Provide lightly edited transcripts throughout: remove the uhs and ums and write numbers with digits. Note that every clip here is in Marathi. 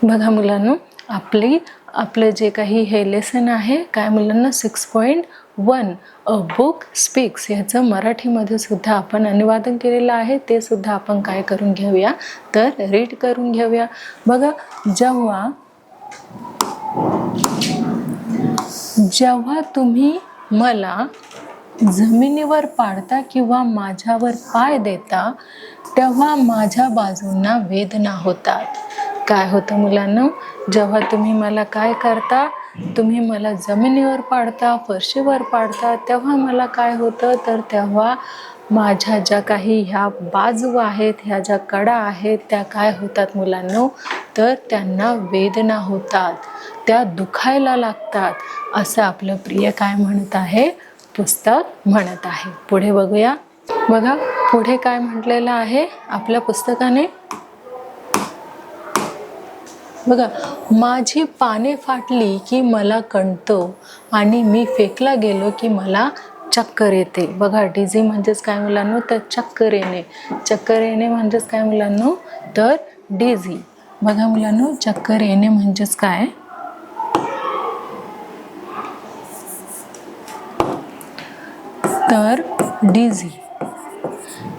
बघा मुलांनो, आपलं जे काही हे लेसन आहे काय मुलांना 6.1 अ बुक स्पीक्स याचं मराठीमध्ये सुद्धा आपण अनुवादन केलेलं आहे. ते सुद्धा आपण काय करून घेऊया तर रीड करून घेऊया. बघा, जेव्हा तुम्ही मला जमिनीवर पाडता किंवा माझ्यावर पाय देता तेव्हा माझ्या बाजूंना वेदना होतात. काय होतं मुलांनो, जेव्हा तुम्ही मला काय करता, तुम्ही मला जमिनीवर पाडता, फरशीवर पाडता, तेव्हा मला काय होतं तर तेव्हा माझ्या ज्या काही ह्या बाजू आहेत, ह्या ज्या कडा आहेत त्या काय होतात मुलांनो तर त्यांना वेदना होतात, त्या दुखायला लागतात, असं आपलं प्रिय काय म्हणत आहे, पुस्तक म्हणत आहे. पुढे बघूया. बघा पुढे काय म्हटलेलं आहे आपल्या पुस्तकाने. बघा, माझी पाने फाटली की मला कणतो आणि मी फेकला गेलो की मला चक्कर येते. बघा, डिझी म्हणजेच काय मुलांनो तर चक्कर येणे. चक्कर येणे म्हणजेच काय मुलांनो तर डिझी. बघा मुलांनो, चक्कर येणे म्हणजेच काय तर डिझी.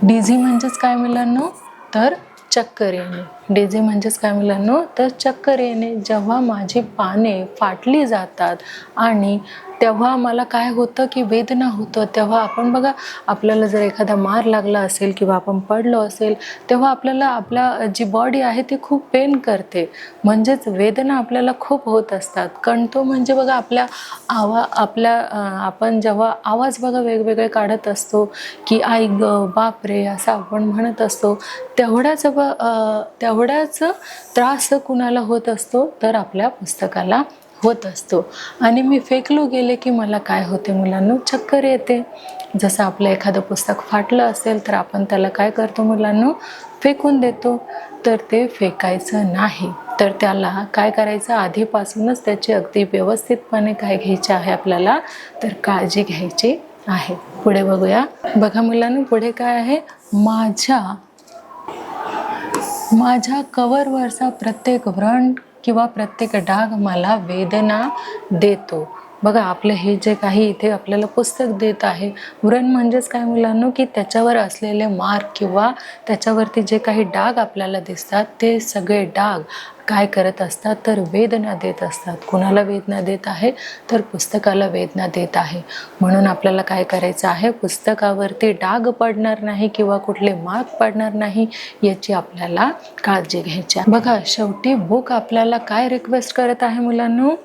डिझी म्हणजेच काय मुलांनो तर चक्कर येणे. डिझी म्हणजेच काय मुलांनो तर चक्कर येणे. जेव्हा माझी पाने फाटली जातात आणि तेव्हा मला काय होतं की वेदना होतं. तेव्हा आपण बघा, आपल्याला जर एखादा मार लागला असेल किंवा आपण पडलो असेल तेव्हा आपल्याला आपल्या जी बॉडी आहे ती खूप पेन करते, म्हणजेच वेदना आपल्याला खूप होत असतात. कणतो म्हणजे बघा आपण जेव्हा आवाज बघा वेगवेगळे काढत असतो की आई ग बापरे असं आपण म्हणत असतो, तेवढाच त्रास कुणाला होत असतो तर आपल्या पुस्तकाला होत असतो. आणि मी फेकलो गेले की मला काय होते मुलांनो चक्कर येते. जसं आपलं एखादं पुस्तक फाटलं असेल तर आपण त्याला काय करतो मुलांनो फेकून देतो. तर ते फेकायचं नाही, तर त्याला काय करायचं आधीपासूनच त्याची अगदी व्यवस्थितपणे काय घ्यायचे आहे आपल्याला तर काळजी घ्यायची आहे. पुढे बघूया. बघा मुलांनो, पुढे काय आहे, माझ्या कव्हरवरचा प्रत्येक व्रण किंवा प्रत्येक डाग मला वेदना देतो. बघा, आपलं हे जे काही इथे आपल्याला पुस्तक देत आहे, व्रण म्हणजेच काय मुलांनो की त्याच्यावर असलेले मार्क किंवा त्याच्यावरती जे काही डाग आपल्याला दिसतात ते सगळे डाग काय करत असतात तर वेदना देत असतात. कुणाला वेदना देत आहे तर पुस्तकाला वेदना देत आहे. म्हणून आपल्याला काय करायचं आहे, पुस्तकावरती डाग पडणार नाही किंवा कुठले मार्क पडणार नाही याची आपल्याला काळजी घ्यायची. बघा, शेवटी बुक आपल्याला काय रिक्वेस्ट करत आहे मुलांनो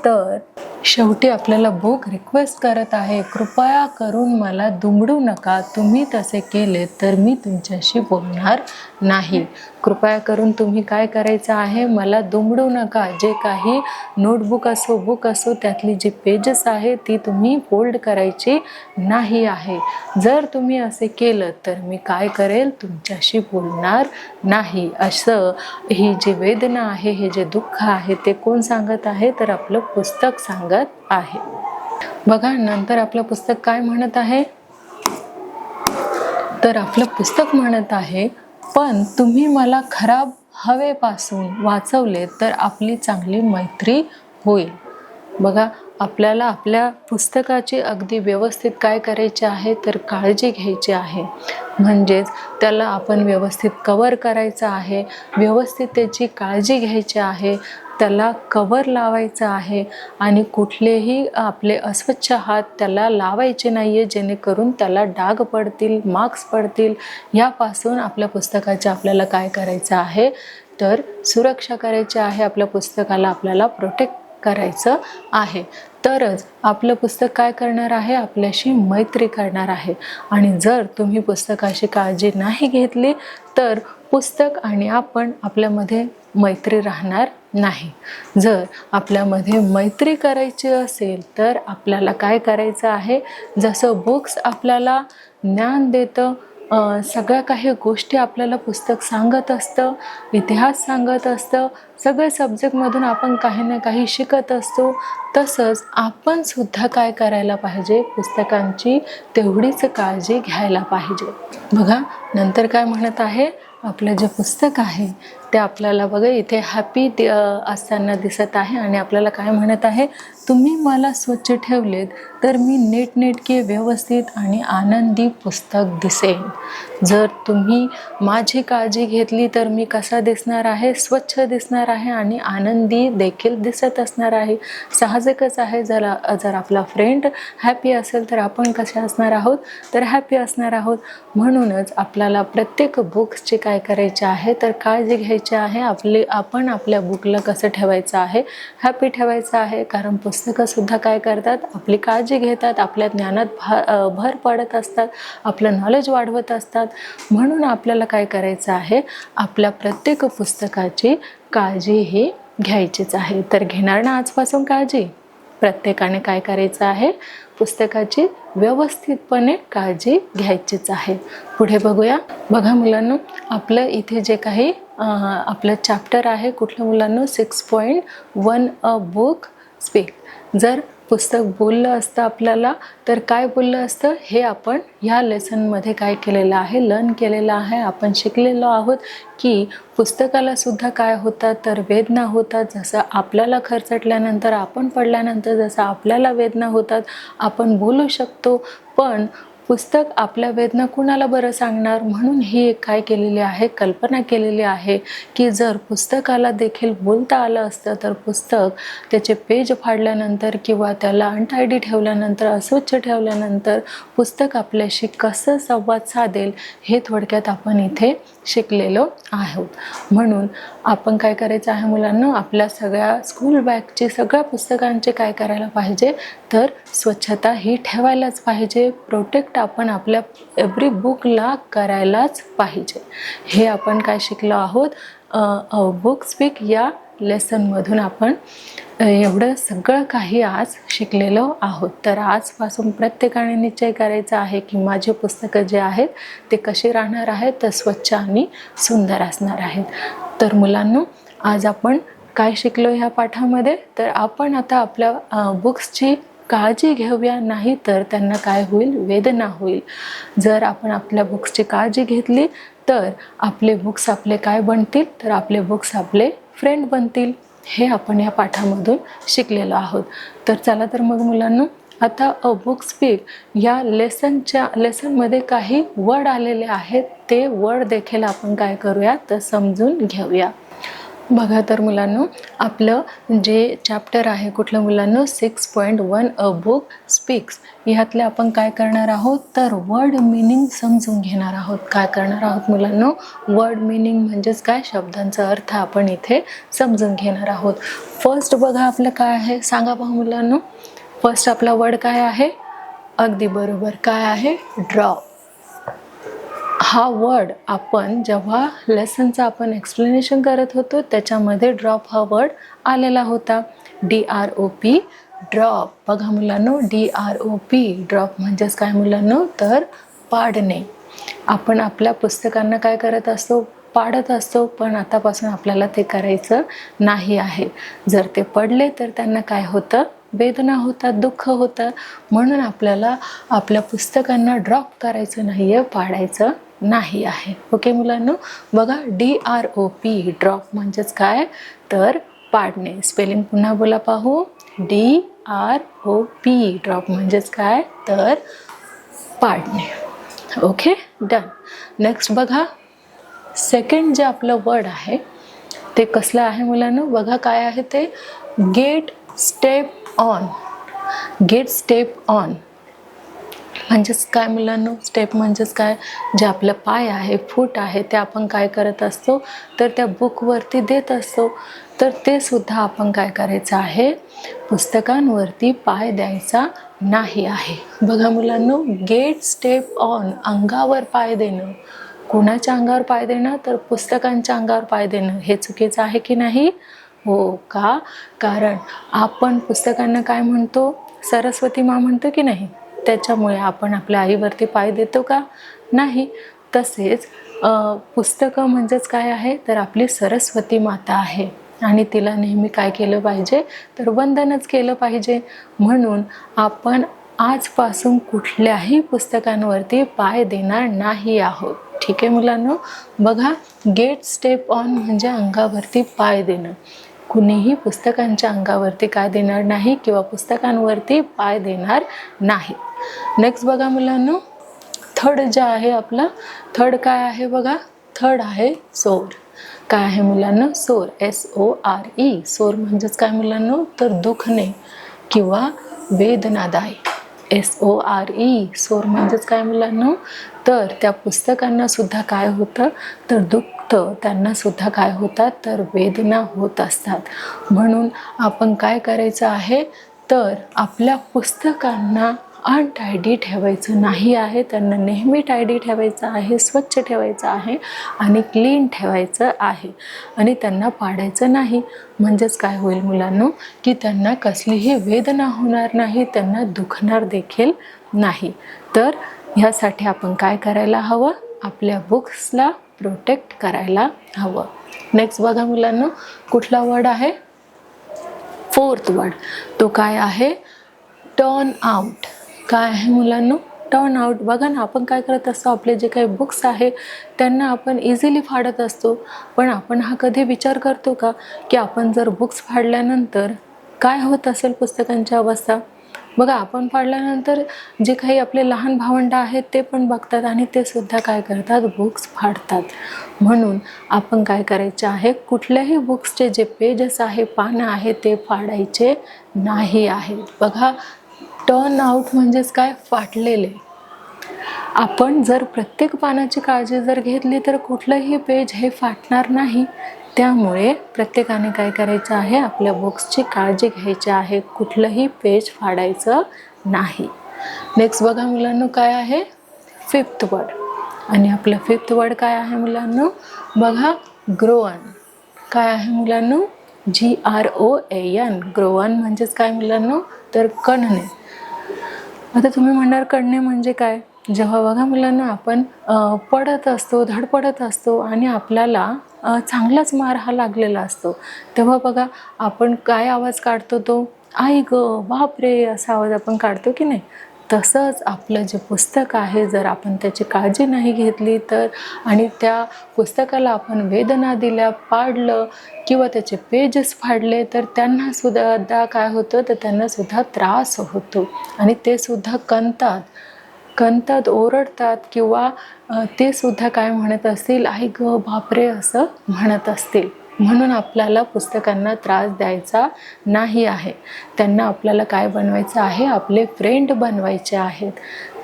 तर शेवटी आपल्याला बुक रिक्वेस्ट करत आहे, कृपया करून मला दुमडू नका, तुम्ही तसे केले तर मी तुमच्याशी बोलणार नाही. कृपया करून तुम्ही काय करायचं आहे, मला दुमडू नका. जे काही नोटबुक असो बुक असो त्यातली जी पेजेस आहे ती तुम्ही फोल्ड करायची नाही आहे. जर तुम्ही असे केलं तर मी काय करेल, तुमच्याशी बोलणार नाही. असं ही जी वेदना आहे, हे जे दुःख आहे ते कोण सांगत आहे तर आपलं पुस्तक सांगत आहे. बघा, नंतर आपलं पुस्तक काय म्हणत आहे तर आपलं पुस्तक म्हणत आहे, पण तुम्ही मला खराब हवेपासून वाचवले तर आपली चांगली मैत्री होईल. बघा, आपल्याला आपल्या पुस्तकाची अगदी व्यवस्थित काय करायचे आहे तर काळजी घ्यायची आहे. म्हणजेच त्याला आपण व्यवस्थित कव्हर करायचं आहे, व्यवस्थित त्याची काळजी घ्यायची आहे, त्याला कव्हर लावायचं आहे आणि कुठलेही आपले अस्वच्छ हात त्याला लावायचे नाही आहे, जेणेकरून त्याला डाग पडतील, मार्क्स पडतील. यापासून आपल्या पुस्तकाचे आपल्याला काय करायचं आहे तर सुरक्षा करायची आहे. आपल्या पुस्तकाला आपल्याला प्रोटेक्ट करायचं आहे. तरच आपलं पुस्तक काय करणार आहे, आपल्याशी मैत्री करणार आहे. आणि जर तुम्ही पुस्तकाची काळजी नाही घेतली तर पुस्तक आणि आपण आपल्यामध्ये मैत्री राहणार नाही. जर आपल्यामध्ये मैत्री करायची असेल तर आपल्याला काय करायचं आहे, जसं बुक्स आपल्याला ज्ञान देतं, सगळ्या काही गोष्टी आपल्याला पुस्तक सांगत असतं, इतिहास सांगत असतं, सगळे सब्जेक्टमधून आपण काही ना काही शिकत असतो, तसंच आपण सुद्धा काय करायला पाहिजे, पुस्तकांची तेवढीच काळजी घ्यायला पाहिजे. बघा, नंतर काय म्हणत आहे, आपलं जे पुस्तक आहे ते आपल्याला बघा इथे हॅपी असताना दिसत आहे आणि आपल्याला काय म्हणत आहे, तुम्ही मला स्वच्छ ठेवलेत तर मी नीटनेटके व्यवस्थित आणि आनंदी पुस्तक दिसेन. जर तुम्ही माझी काळजी घेतली तर मी कसा दिसणार आहे, स्वच्छ दिसणार आहे आणि आनंदी देखील दिसत असणार आहे. साहजिकच आहे, जर आपला फ्रेंड हॅपी असेल तर आपण कसे असणार आहोत, तर हॅपी असणार आहोत. म्हणूनच आपल्याला प्रत्येक बुक्सची काय करायचे आहे, तर काळजी घ्यायची आहे. आपण आपल्या बुकला कसं ठेवायचं आहे, हॅपी ठेवायचं आहे. कारण पुस्तकंसुद्धा काय करतात, आपली काळजी घेतात, आपल्या ज्ञानात भर पडत असतात, आपलं नॉलेज वाढवत असतात. म्हणून आपल्याला काय करायचं आहे, आपल्या प्रत्येक पुस्तकाची काळजी ही घ्यायचीच आहे. तर घेणार ना आजपासून काळजी? प्रत्येकाने काय करायचं आहे, पुस्तकाची व्यवस्थितपणे काळजी घ्यायचीच आहे. पुढे बघूया. बघा मुलांनो, आपलं इथे जे काही आपलं चॅप्टर आहे, कुठलं मुलांनो, 6.1 अ बुक स्पीक. जर पुस्तक बोललं असतं आपल्याला तर काय बोललं असतं, हे आपण ह्या लेसनमध्ये काय केलेलं आहे, लर्न केलेलं आहे. आपण शिकलेलो आहोत की पुस्तकाला सुद्धा काय होतात, तर वेदना होतात. जसं आपल्याला खरचटल्यानंतर, आपण पडल्यानंतर जसं आपल्याला वेदना होतात, आपण बोलू शकतो. पण पुस्तक आपल्या वेदना कुणाला बरं सांगणार? म्हणून ही एक काय केलेली आहे, कल्पना केलेली आहे की जर पुस्तकाला देखील बोलता आलं असतं तर पुस्तक त्याचे पेज फाडल्यानंतर किंवा त्याला अनटायडी ठेवल्यानंतर, अस्वच्छ ठेवल्यानंतर पुस्तक आपल्याशी कसं संवाद साधेल हे थोडक्यात आपण इथे शिकलेलो आहोत. म्हणून आपण काय करायचं आहे मुलांना, आपल्या सगळ्या स्कूल बॅगची, सगळ्या पुस्तकांचे काय करायला पाहिजे, तर स्वच्छता ही ठेवायलाच पाहिजे. प्रोटेक्ट आपण आपल्या एव्हरी बुकला करायलाच पाहिजे. हे आपण काय शिकलो आहोत, बुक स्पीक या लेसनमधून आपण एवढं सगळं काही आज शिकलेलो आहोत. तर आजपासून प्रत्येकाने निश्चय करायचा आहे की माझी पुस्तकं जे आहेत ते कशी राहणार आहेत, तर स्वच्छ आणि सुंदर असणार आहेत. तर मुलांनो, आज आपण काय शिकलो ह्या पाठामध्ये, तर आपण आता आपल्या बुक्सची काळजी घेऊया, नाही तर त्यांना काय होईल, वेदना होईल. जर आपण आपल्या बुक्सची काळजी घेतली तर आपले बुक्स आपले काय बनतील, तर आपले बुक्स आपले फ्रेंड बनतील. हे आपण या पाठामधून शिकलेलो आहोत. तर चला तर मग मुलांनो, आता अ बुक स्पीक या लेसनमध्ये काही वर्ड आलेले आहेत, ते वर्ड देखील आपण काय करूया, तर समजून घेऊया. बघा तर मुलांनो, आपलं जे चॅप्टर आहे कुठलं मुलांनो, 6.1 अ बुक स्पीक्स, ह्यातले आपण काय करणार आहोत, तर वर्ड मिनिंग समजून घेणार आहोत. काय करणार आहोत मुलांनो, वर्ड मिनिंग म्हणजेच काय, शब्दांचा अर्थ आपण इथे समजून घेणार आहोत. फर्स्ट बघा आपलं काय आहे, सांगा पहा मुलांनो. फर्स्ट आपला वर्ड काय आहे, अगदी बरोबर, काय आहे, ड्रॉप. हा वर्ड आपण जेव्हा लेसनचं आपण एक्सप्लेनेशन करत होतो त्याच्यामध्ये ड्रॉप हा वर्ड आलेला होता. DROP, drop. बघा मुलांनो, DROP, ड्रॉप म्हणजेच काय मुलांनो, तर पाडणे. आपण आपल्या पुस्तकांना काय करत असतो, पाडत असतो, पण आतापासून आपल्याला ते करायचं नाही आहे. जर ते पडले तर त्यांना काय होतं, वेदना होतात, दुःख होतं. म्हणून आपल्याला आपल्या पुस्तकांना ड्रॉप करायचं नाही आहे, पाडायचं नाही आहे. ओके मुलांनो, बघा DROP, ड्रॉप म्हणजेच काय, तर पाडणे. स्पेलिंग पुन्हा बोला पाहू, DROP, ड्रॉप म्हणजेच काय, तर पाडणे. Okay, done. नेक्स्ट बघा, सेकंड जे आपलं वर्ड आहे ते कसलं आहे मुलांनो, बघा काय आहे ते, get step on. Get step on म्हणजेच काय मुलांनो, स्टेप म्हणजेच काय, जे आपलं पाय आहे, फूट आहे, ते आपण काय करत असतो, तर त्या बुकवरती देत असतो. तर ते सुद्धा आपण काय करायचं आहे, पुस्तकांवरती पाय द्यायचा नाही आहे. बघा मुलांनो, गेट स्टेप ऑन, अंगावर पाय देणं. कोणाच्या अंगावर पाय देणं, तर पुस्तकांच्या अंगावर पाय देणं. हे चुकीचं आहे की नाही? हो का? कारण आपण पुस्तकांना काय म्हणतो, सरस्वती मा म्हणतो की नाही, त्याच्यामुळे आपण आपल्या आईवरती पाय देतो का? नाही. तसेच पुस्तकं म्हणजेच काय आहे, तर आपली सरस्वती माता आहे आणि तिला नेहमी काय केलं पाहिजे, तर वंदनच केलं पाहिजे. म्हणून आपण आजपासून कुठल्याही पुस्तकांवरती पाय देणार नाही आहोत. ठीक आहे मुलांनो. बघा, गेट स्टेप ऑन म्हणजे अंगावरती पाय देणं. कुणीही पुस्तकांच्या अंगावरती काय देणार नाही किंवा पुस्तकांवरती पाय देणार नाही. नेक्स्ट बघा मुलांनो, थर्ड जे आहे आपलं, थर्ड काय आहे बघा, थर्ड आहे सोर. काय आहे मुलांनो, सोर, SORE. सोर म्हणजेच काय मुलांनो, तर दुखणे किंवा वेदनादायी. SORE, सोर म्हणजेच काय मुलांनो, तर त्या पुस्तकांना सुद्धा काय होतं, तर दुखतं, त्यांना सुद्धा काय होतात, तर वेदना होत असतात. म्हणून आपण काय करायचं आहे, तर आपल्या पुस्तकांना अनटायडी ठेवायचं नाही आहे. त्यांना नेहमी टायडी ठेवायचं आहे, स्वच्छ ठेवायचं आहे आणि क्लीन ठेवायचं आहे आणि त्यांना पाडायचं नाही. म्हणजेच काय होईल मुलांनो, की त्यांना कसलीही वेदना होणार नाही, त्यांना दुखणार देखील नाही. तर ह्यासाठी आपण काय करायला हवं, आपल्या बुक्सला प्रोटेक्ट करायला हवं. नेक्स्ट बघा मुलांनो, कुठला वर्ड आहे, फोर्थ वर्ड. तो काय आहे, टर्न आउट. काय आहे मुलांनो, टर्न आउट. बघा ना, आपण काय करत असतो, आपले जे काही बुक्स आहे त्यांना आपण इझिली फाडत असतो. पण आपण हा कधी विचार करतो का, की आपण जर बुक्स फाडल्यानंतर काय होत असेल पुस्तकांची अवस्था. बघा, आपण फाडल्यानंतर जे काही आपले लहान भावंड आहेत ते पण बघतात आणि ते सुद्धा काय करतात, बुक्स फाडतात. म्हणून आपण काय करायचे आहे, कुठल्याही बुक्सचे जे पेजेस आहे, पानं आहे, ते फाडायचे नाही आहेत. बघा, टर्न आउट म्हणजेच काय, फाटलेले. आपण जर प्रत्येक पानाची काळजी जर घेतली तर कुठलंही पेज हे फाटणार नाही. त्यामुळे प्रत्येकाने काय करायचं आहे, आपल्या बुक्सची काळजी घ्यायची आहे, कुठलंही पेज फाडायचं नाही. नेक्स्ट बघा मुलांनो, काय आहे, फिफ्थ वर्ड. आणि आपलं फिफ्थ वर्ड काय आहे मुलांनो, बघा, ग्रोअन. काय आहे मुलांनो, GROAN. ग्रोअन म्हणजेच काय मुलांनो, तर कणणे. आता तुम्ही म्हणणार कणणे म्हणजे काय. जेव्हा बघा मुलांना आपण पडत असतो, धडपडत असतो आणि आपल्याला चांगलाच मार हा लागलेला असतो, तेव्हा बघा आपण काय आवाज काढतो, तो आई ग बापरे असा आवाज आपण काढतो की नाही. तसंच आपलं जे पुस्तक आहे, जर आपण त्याची काळजी नाही घेतली तर, आणि त्या पुस्तकाला आपण वेदना दिल्या, पाडलं किंवा त्याचे पेजेस फाडले, तर त्यांना सुद्धा काय होतं, तर त्यांना सुद्धा त्रास होतो आणि ते सुद्धा कणतात, ओरडतात किंवा ते सुद्धा काय म्हणत असतील, आई ग बापरे असं म्हणत असतील. म्हणून आपल्याला पुस्तकांना त्रास द्यायचा नाही आहे. त्यांना आपल्याला काय बनवायचं आहे, आपले फ्रेंड बनवायचे आहेत.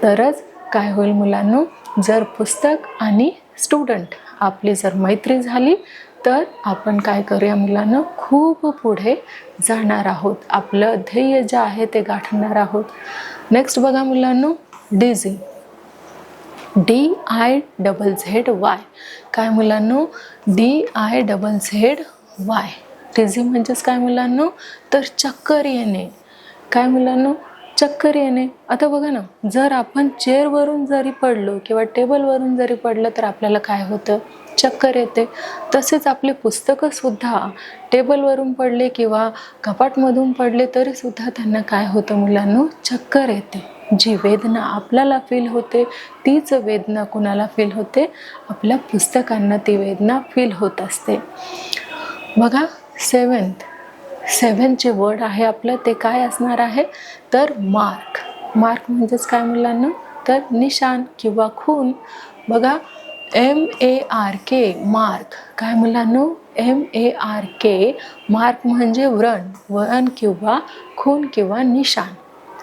तरच काय होईल मुलांनो, जर पुस्तक आणि स्टुडंट आपली जर मैत्री झाली तर आपण काय करूया मुलांनो, खूप पुढे जाणार आहोत, आपलं ध्येय जे आहे ते गाठणार आहोत. नेक्स्ट बघा मुलांनो, डिझी. DIZZY. काय मुलांनो, DIZZY. डिझी म्हणजेच काय मुलांनो, तर चक्कर येणे. काय मुलांनो, चक्कर येणे. आता बघा ना, जर आपण चेअरवरून जरी पडलो किंवा टेबलवरून जरी पडलं तर आपल्याला काय होतं, चक्कर येते. तसेच आपले पुस्तकं सुद्धा टेबलवरून पडले किंवा कपाटमधून पडले तरी सुद्धा त्यांना काय होतं मुलांनो, चक्कर येते. जी वेदना आपल्याला फील होते तीच वेदना कुणाला फील होते, आपल्या पुस्तकांना ती वेदना फील होत असते. बघा, सेव्हनचे वर्ड आहे आपलं, ते काय असणार आहे, तर मार्क. मार्क म्हणजेच काय मुलांना, तर निशाण किंवा खून. बघा, MARK, मार्क. काय मुलांनो, MARK, मार्क म्हणजे व्रण किंवा खून किंवा निशाण.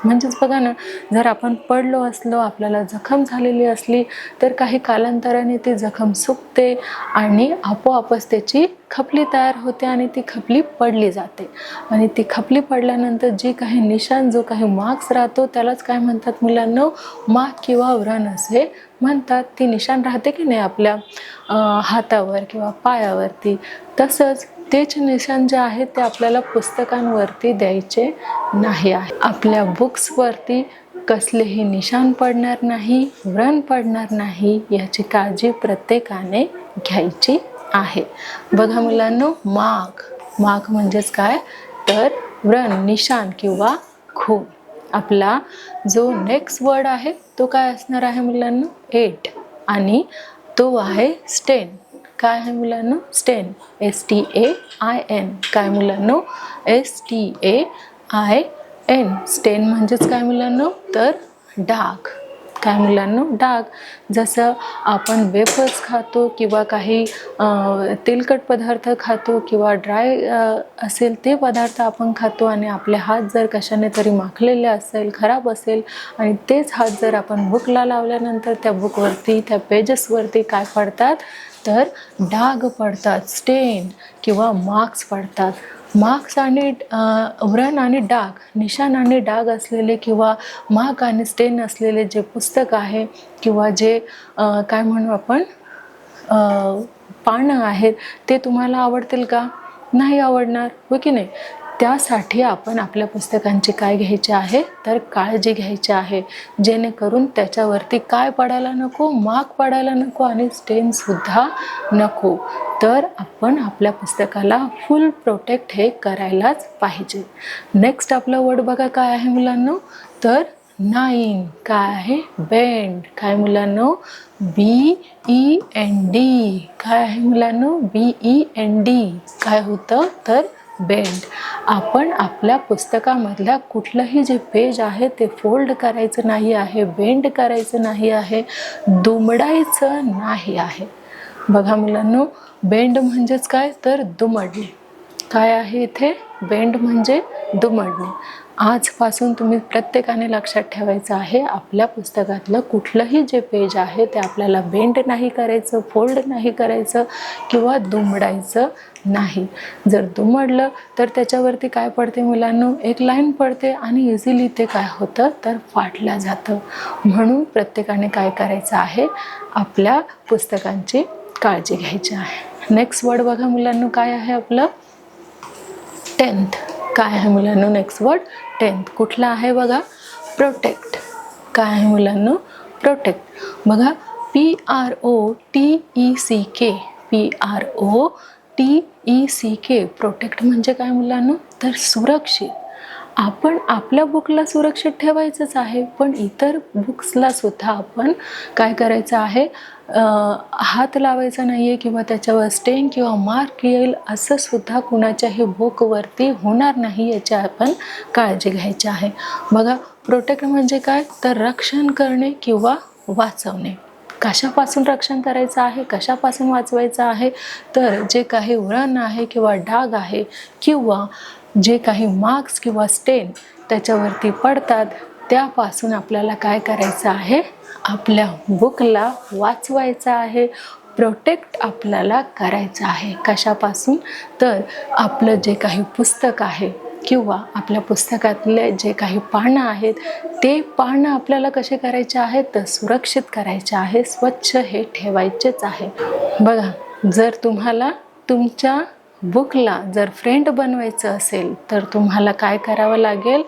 म्हणजेच बघा ना, जर आपण पडलो असलो, आपल्याला जखम झालेली असली तर काही कालांतराने ती जखम सुकते आणि आपोआपच त्याची खपली तयार होते आणि ती खपली पडली जाते. आणि ती खपली पडल्यानंतर जी काही निशाण, जो काही मार्क्स राहतो त्यालाच काय म्हणतात मुलांनो, मार्क किंवा व्रण असे म्हणतात. ती निशाण राहते की नाही आपल्या हातावर किंवा पायावरती, तसंच तेच निशाण जे आहेत ते आपल्याला पुस्तकांवरती द्यायचे नाही आहे. आपल्या बुक्सवरती कसलेही निशाण पडणार नाही, व्रण पडणार नाही, याची काळजी प्रत्येकाने घ्यायची आहे. बघा मुलांनो, मार्क म्हणजेच काय, तर व्रण, निशाण किंवा खून. आपला जो नेक्स्ट वर्ड आहे तो काय असणार आहे मुलांनो, 8. आणि तो आहे स्टेन. काय आहे मुलांनो? स्टेन. STAIN. काय मुलांनो? STAIN. स्टेन म्हणजेच काय मुलांनो? तर डाग. काय मुलांनो? डाग. जसं आपण वेफर्स खातो किंवा काही तेलकट पदार्थ खातो किंवा ड्राय असेल ते पदार्थ आपण खातो आणि आपले हात जर कशाने तरी माखलेले असेल, खराब असेल आणि तेच हात जर आपण बुकला लावल्यानंतर त्या बुकवरती, त्या पेजेसवरती काय पडतात? तर डाग पडतात, स्टेन किंवा मार्क्स पडतात. मार्क्स आणि व्रण आणि डाग, निशाण आणि डाग असलेले किंवा मार्क आणि स्टेन असलेले जे पुस्तक आहे किंवा जे काय म्हणू आपण पानं आहेत ते तुम्हाला आवडतील का? नाही आवडणार, हो की नाही? त्यासाठी आपण आपल्या पुस्तकांची काय घ्यायची आहे? तर काळजी घ्यायची आहे, जेणेकरून त्याच्यावरती काय पडायला नको? मार्क पडायला नको आणि स्टेनसुद्धा नको. तर आपण आपल्या पुस्तकाला फुल प्रोटेक्ट हे करायलाच पाहिजे. नेक्स्ट आपला वर्ड बघा काय आहे मुलांनो? तर 9. काय आहे? बेंड. काय मुलांनो? BEND. काय आहे मुलांनो? BEND. काय होतं? तर बेंड. आपण आपल्या पुस्तकामधल्या कुठलंही जे पेज आहे ते फोल्ड करायचं नाही आहे, बेंड करायचं नाही आहे, दुमडायचं नाही आहे. बघा मुलांनो, बेंड म्हणजेच काय? तर दुमडणे. काय आहे इथे? बेंड म्हणजे दुमडणे. आजपासून तुम्ही प्रत्येकाने लक्षात ठेवायचं आहे, आपल्या पुस्तकातलं कुठलंही जे पेज आहे ते आपल्याला बेंड नाही करायचं, फोल्ड नाही करायचं किंवा दुमडायचं नाही. जर दुमडलं तर त्याच्यावरती काय पडते मुलांनो? एक लाईन पडते आणि इझिली ते काय होतं? तर फाटलं जातं. म्हणून प्रत्येकाने काय करायचं आहे? आपल्या पुस्तकांची काळजी घ्यायची आहे. नेक्स्ट वर्ड बघा मुलांनो काय आहे आपलं? 10th. काय आहे मुलांनो नेक्स्ट वर्ड? 10th. कुठला आहे बघा? प्रोटेक्ट. काय आहे मुलांनो? प्रोटेक्ट. बघा PROTECK. PROTECK. प्रोटेक्ट म्हणजे काय मुलांनो? तर सुरक्षित. आपण आपल्या बुकला सुरक्षित ठेवायचंच आहे, पण इतर बुक्सला सुद्धा आपण काय करायचं आहे? हात लावायचा नाही आहे किंवा त्याच्यावर स्टेन किंवा मार्क येईल असं सुद्धा कुणाच्याही बुकवरती होणार नाही, याची आपण काळजी घ्यायची आहे. बघा प्रोटेक्ट म्हणजे काय? तर रक्षण करणे किंवा वाचवणे. कशापासून रक्षण करायचं आहे? कशापासून वाचवायचं आहे? तर जे काही व्रण आहे किंवा डाग आहे किंवा जे काही मार्क्स किंवा स्टेन त्याच्यावरती पडतात त्यापासून आपल्याला काय करायचं आहे? आपल्या बुकला वाचवायचं आहे, प्रोटेक्ट आपल्याला करायचं आहे. कशापासून? तर आपलं जे काही पुस्तक आहे किंवा आपल्या पुस्तकातले जे काही पानं आहेत ते पानं आपल्याला कसे करायचे आहेत? तर सुरक्षित करायचे आहे, स्वच्छ हे ठेवायचेच आहे. बघा जर तुम्हाला तुमच्या बुकला जर फ्रेंड बनवायचं असेल तर तुम्हाला काय करावं लागेल?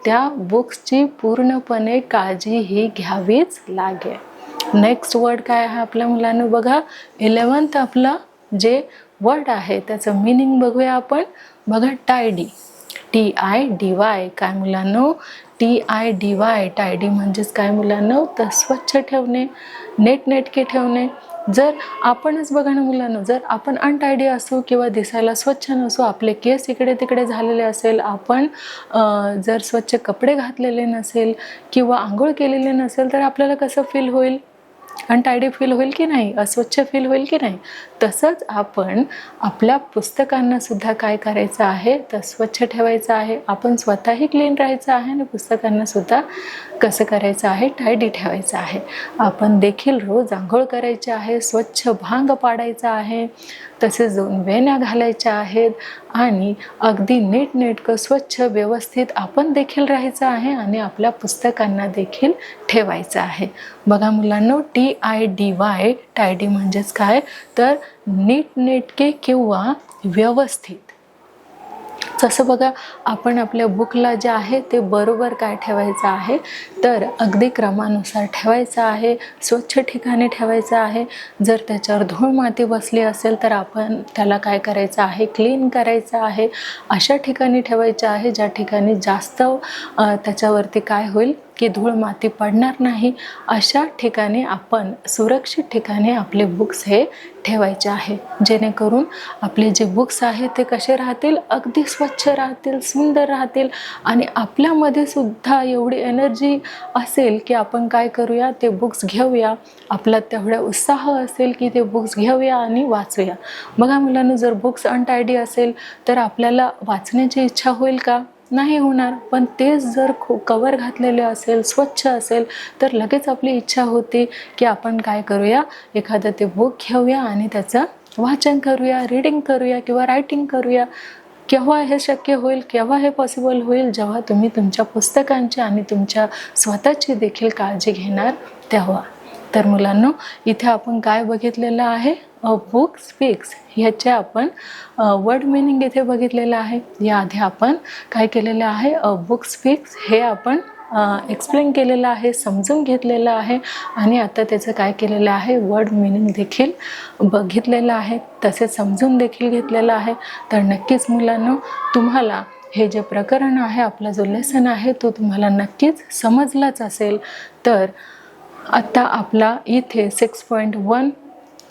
त्या बुक्सची पूर्णपणे काळजी ही घ्यावीच लागेल. नेक्स्ट वर्ड काय आहे आपल्या मुलांना? बघा 11th आपलं जे वर्ड आहे त्याचं मीनिंग बघूया आपण. बघा टायडी. TIDY. काय मुलांनो? TIDY. टायडी म्हणजेच काय मुलांनो? तर स्वच्छ ठेवणे, नेटनेटके ठेवणे. जर आपणच बघा ना मुलांनो, जर आपण अनटायडी असू किंवा दिसायला स्वच्छ नसू, आपले केस इकडे तिकडे झालेले असेल, आपण जर स्वच्छ कपडे घातलेले नसेल किंवा आंघोळ केलेले नसेल तर आपल्याला कसं फील होईल? अनटायडी फील होईल की नाही? अस्वच्छ फील होईल की नाही? तसंच आपण आपल्या पुस्तकांना सुद्धा काय करायचं आहे? तर स्वच्छ ठेवायचं आहे. आपण स्वतःही क्लीन राहायचं आहे आणि पुस्तकांना सुद्धा कसं करायचं आहे? टायडी ठेवायचं आहे. आपण देखील रोज आंघोळ करायची आहे, स्वच्छ भांग पाडायचा आहे, तसेच 2 वेण्या घालायच्या आहेत आणि अगदी नीटनेटकं स्वच्छ व्यवस्थित आपण देखील राहायचं आहे आणि आपल्या पुस्तकांना देखील ठेवायचं आहे. बघा मुलांनो, TIDY. टायडी म्हणजेच काय? तर नीटनेटके किंवा व्यवस्थित. जसं बघा आपण आपल्या बुकला जे आहे ते बरोबर काय ठेवायचं आहे? तर अगदी क्रमानुसार ठेवायचं आहे, स्वच्छ ठिकाणी ठेवायचं आहे. जर त्याच्यावर धूळ माती बसली असेल तर आपण त्याला काय करायचं आहे? क्लीन करायचं आहे. अशा ठिकाणी ठेवायचं आहे ज्या ठिकाणी जास्त त्याच्यावरती काय होईल? की धूळ माती पडणार नाही, अशा ठिकाणी आपण सुरक्षित ठिकाणी आपले बुक्स हे ठेवायचे आहे, जेणेकरून आपले जे बुक्स आहेत ते कसे राहतील, अगदी स्वच्छ राहतील, सुंदर राहतील आणि आपल्यामध्ये सुद्धा एवढी एनर्जी असेल की आपण काय करूया, ते बुक्स घेऊया, आपला तेवढा उत्साह असेल की ते बुक्स घेऊया आणि वाचूया. बघा मुलांनो, जर बुक्स अनटायडी असेल तर आपल्याला वाचण्याची इच्छा होईल का? नाही होणार. पण तेच जर कवर घातलेले असेल, स्वच्छ असेल, तर लगेच आपली इच्छा होते की आपण काय करूया, एखादं ते बुक घेऊया आणि त्याचं वाचन करूया, रीडिंग करूया किंवा रायटिंग करूया. केव्हा हे शक्य होईल, केव्हा हे पॉसिबल होईल, जेव्हा तुम्ही तुमच्या पुस्तकांची आणि तुमच्या स्वतःची देखील काळजी घेणार तेव्हा. तर मुलांनो, इथे आपण काय बघितलेलं आहे, अ बुक स्पीक्स ह्याचे आपण वर्ड मिनिंग इथे बघितलेलं आहे. याआधी आपण काय केलेलं आहे, अ बुक स्पीक्स हे आपण एक्सप्लेन केलेलं आहे, समजून घेतलेलं आहे आणि आता त्याचं काय केलेलं आहे, वर्ड मिनिंग देखील बघितलेलं आहे, तसेच समजून देखील घेतलेलं आहे. तर नक्कीच मुलांनो, तुम्हाला हे जे प्रकरण आहे, आपला जो लेसन आहे, तो तुम्हाला नक्कीच समजलाच असेल. तर आता आपला इथे 6.1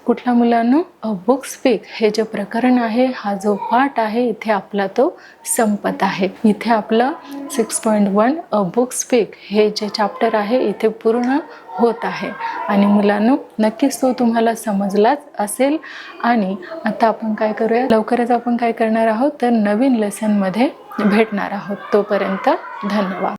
कुठला मुलांनो, अ बुक स्पीक हे जे प्रकरण आहे, हा जो पाठ आहे, इथे आपला तो संपत आहे. इथे आपलं 6.1 अ बुक स्पीक हे जे चॅप्टर आहे इथे पूर्ण होत आहे. आणि मुलांनो, नक्कीच तो तुम्हाला समजलाच असेल. आणि आता आपण काय करूया, लवकरच आपण काय करणार आहोत, तर नवीन लेसनमध्ये भेटणार आहोत. तोपर्यंत धन्यवाद.